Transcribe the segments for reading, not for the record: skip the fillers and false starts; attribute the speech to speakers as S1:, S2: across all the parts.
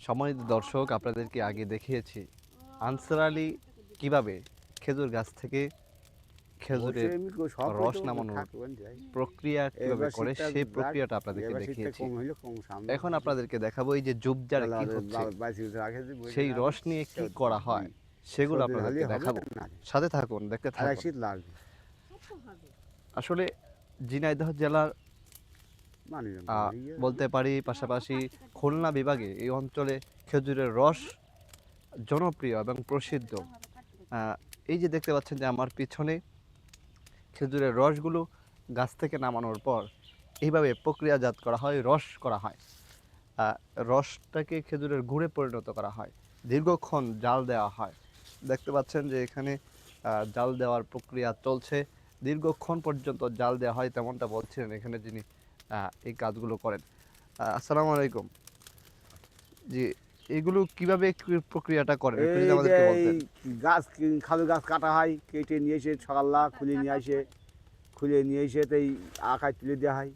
S1: সম্মানিত দর্শক, আপনাদেরকে আগে দেখিয়েছি আনসার আলী কীভাবে খেজুর গাছ থেকে খেজুরের রস নামানোর প্রক্রিয়া কীভাবে করে সেই প্রক্রিয়াটা আপনাদেরকে দেখিয়েছি। এখন আপনাদেরকে দেখাবো এই যে জুবজারে কি হচ্ছে, সেই রস নিয়ে কি করা হয় সেগুলো আপনাদেরকে দেখাবো। সাথে থাকুন, দেখতে থাকুন। আসলে ঝিনাইদহ জেলার বলতে পারি, পাশাপাশি খুলনা বিভাগে এই অঞ্চলে খেজুরের রস জনপ্রিয় এবং প্রসিদ্ধ। এই যে দেখতে পাচ্ছেন যে আমার পিছনে খেজুরের রসগুলো গাছ থেকে নামানোর পর এইভাবে প্রক্রিয়াজাত করা হয়, রস করা হয়। রসটাকে খেজুরের গুড়ে পরিণত করা হয়, দীর্ঘক্ষণ জাল দেওয়া হয়। দেখতে পাচ্ছেন যে এখানে জাল দেওয়ার প্রক্রিয়া চলছে, দীর্ঘক্ষণ পর্যন্ত জাল দেওয়া হয়, তেমনটা বলছিলেন এখানে যিনি এই কাজগুলো করেন। আসসালামু আলাইকুম। জি, এগুলো কিভাবে প্রক্রিয়াটা করেন একটু যদি আমাদেরকে বলতেন।
S2: গাছ খালু গাছ কাটা হয়, কেটে নিয়ে এসে সকালবেলা খুলে নিয়ে এসে তাই আঁকায় তুলে দেওয়া হয়,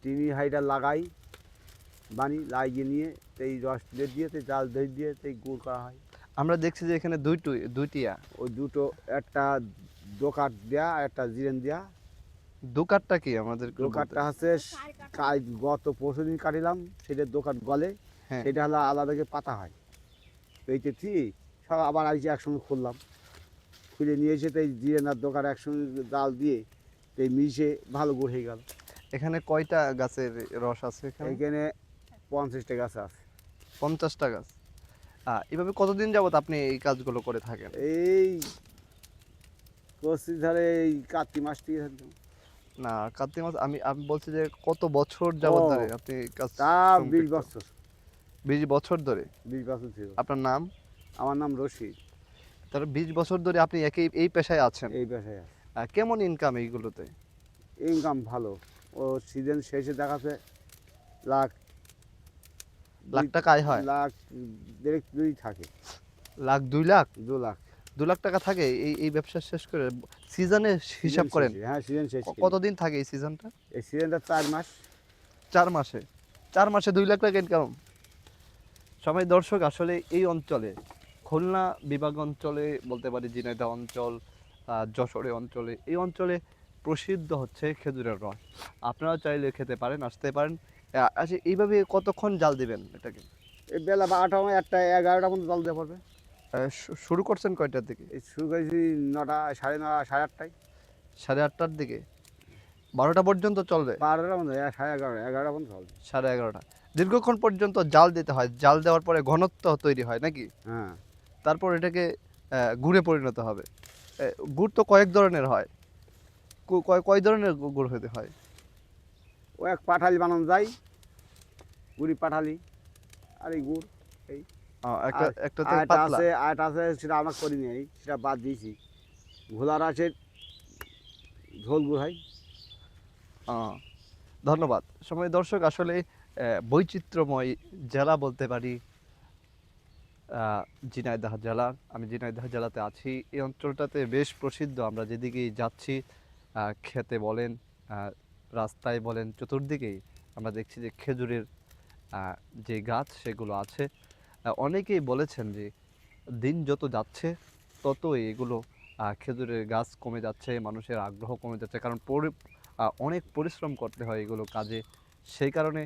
S2: চিনি হাইটা লাগাই লাগিয়ে নিয়ে সেই রস তুলে দিয়ে তাই জাল ধরে দিয়ে তাই গুড় করা হয়।
S1: আমরা দেখছি যে এখানে দুইটিয়া
S2: ওই দুটো, একটা দোকাট দেয়া আর একটা জিরেন দেয়া।
S1: দোকাটটা কি আমাদের?
S2: দোকাটটা হচ্ছে গত পরশুদিন কাটিলাম, সেটা দোকাট গলে, সেটা হলো আলাদাকে পাতা হয়। এইতে ঠিক সব আবার আইসে একসঙ্গে খুললাম, খুলে নিয়ে এসে তাই জিরেন আর দোকাট একসঙ্গে জাল দিয়ে এই মিশে ভালো গুড় হয়ে গেল।
S1: এখানে কয়টা গাছের রস আছে?
S2: এখানে 50টা গাছ আছে।
S1: 50টা গাছ। এভাবে কতদিন যাবত আপনি এই কাজগুলো করে থাকেন?
S2: এই করছি ধরে এই কার্তিক মাস থেকে।
S1: না, কার্তিক মাস আমি আমি বলছি যে কত বছর যাবত ধরে আপনি কাজ?
S2: 20 বছর।
S1: 20 বছর ধরে?
S2: 20 বছর ছিল।
S1: আপনার নাম?
S2: আমার নাম রশিদ।
S1: তাহলে 20 বছর ধরে আপনি এই পেশায় আছেন?
S2: এই পেশায় আছে।
S1: কেমন ইনকাম এইগুলোতে?
S2: ইনকাম ভালো। ও সিজন শেষে দেখাচ্ছে লাখ
S1: টাকা আয় হয়?
S2: লাখ দেড়েক দুই থাকে।
S1: লাখ 2 লাখ?
S2: 2 লাখ।
S1: 2 লাখ টাকা থাকে এই ব্যবসা শেষ করে? সিজনে হিসাব করেন?
S2: হ্যাঁ, সিজন শেষ।
S1: কতদিন থাকে এই সিজনটা?
S2: এই সিজনটা 4 মাস।
S1: 4 মাসে? 4 মাসে 2 লাখ টাকা ইনকাম? সবাই দর্শক, আসলে এই অঞ্চলে খুলনা বিভাগ অঞ্চলে বলতে পারি, ঝিনাইদহ অঞ্চল, যশোরে অঞ্চলে, এই অঞ্চলে প্রসিদ্ধ হচ্ছে খেজুরের রস। আপনারা চাইলে খেতে পারেন, আসতে পারেন। আচ্ছা, এইভাবে কতক্ষণ জাল দিবেন এটাকে?
S2: এই বেলা 12টা, 1টা, 11টা পর্যন্ত জাল দেওয়া পড়বে।
S1: শুরু করছেন কয়টার দিকে?
S2: এই শুরু করেছি 9টা, 9:30, 8:30টায়।
S1: 8:30টার দিকে? 12টা পর্যন্ত চলবে?
S2: 12টা পর্যন্ত, 11:30, 11টা পর্যন্ত চলবে।
S1: 11:30টা। দীর্ঘক্ষণ পর্যন্ত জাল দিতে হয়, জাল দেওয়ার পরে ঘনত্ব তৈরি হয় নাকি?
S2: হ্যাঁ।
S1: তারপর এটাকে গুড়ে পরিণত হবে। গুড় তো কয়েক ধরনের হয়, কয় ধরনের গুড় হতে হয়?
S2: ও এক পাঠালি বানানো যায়, গুড়ি পাঠালি, আর এই গুড় এই
S1: একটাতে পাতলা
S2: আটা আছে, সেটা আমরা করি নি, সেটা বাদ দিয়েছি। ঘোলার আছে ঝোল গুড় হয়।
S1: ধন্যবাদ। সময় দর্শক, আসলে বৈচিত্র্যময় জেলা বলতে পারি ঝিনাইদহ জেলা। আমি ঝিনাইদহ জেলাতে আছি। এই অঞ্চলটাতে বেশ প্রসিদ্ধ। আমরা যেদিকেই যাচ্ছি, খেতে বলেন, রাস্তায় বলেন, চতুর্দিকেই আমরা দেখছি যে খেজুরের যে গাছ সেগুলো আছে। অনেকেই বলেছেন যে দিন যত যাচ্ছে ততই এগুলো খেজুরের গাছ কমে যাচ্ছে, মানুষের আগ্রহ কমে যাচ্ছে, কারণ অনেক পরিশ্রম করতে হয় এগুলো কাজে। সেই কারণে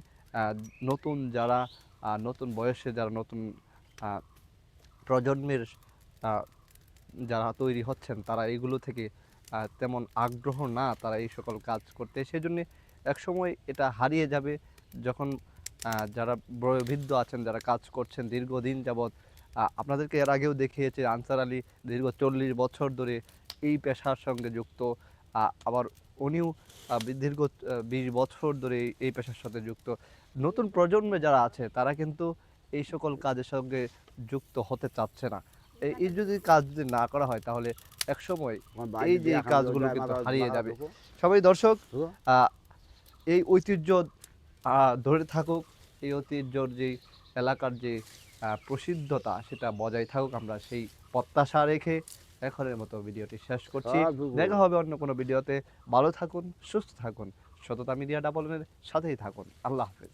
S1: নতুন যারা নতুন বয়সে যারা নতুন প্রজন্মের যারা তৈরি হচ্ছেন, তারা এইগুলো থেকে তেমন আগ্রহ না, তারা এই সকল কাজ করতে। সেজন্য একসময় এটা হারিয়ে যাবে, যখন যারা বৃদ্ধ আছেন, যারা কাজ করছেন দীর্ঘদিন যাবৎ। আপনাদেরকে এর আগেও দেখিয়েছে আনসার আলী দীর্ঘ 40 বছর ধরে এই পেশার সঙ্গে যুক্ত। আবার উনিও দীর্ঘ 20 বছর ধরে এই পেশার সাথে যুক্ত। নতুন প্রজন্মে যারা আছে তারা কিন্তু এই সকল কাজের সঙ্গে যুক্ত হতে চাচ্ছে না। এই যদি কাজ যদি না করা হয়, তাহলে একসময় এই যে কাজগুলো কিন্তু হারিয়ে যাবে। সবাই দর্শক, এই ঐতিহ্য ধরে থাকুক, এই ঐতিহ্যর যে এলাকার যে প্রসিদ্ধতা সেটা বজায় থাকুক, আমরা সেই প্রত্যাশা রেখে এখনের মতো ভিডিওটি শেষ করছি। দেখা হবে অন্য কোনো ভিডিওতে। ভালো থাকুন, সুস্থ থাকুন, সততা মিডিয়া ডাবলের সাথেই থাকুন। আল্লাহ হাফেজ।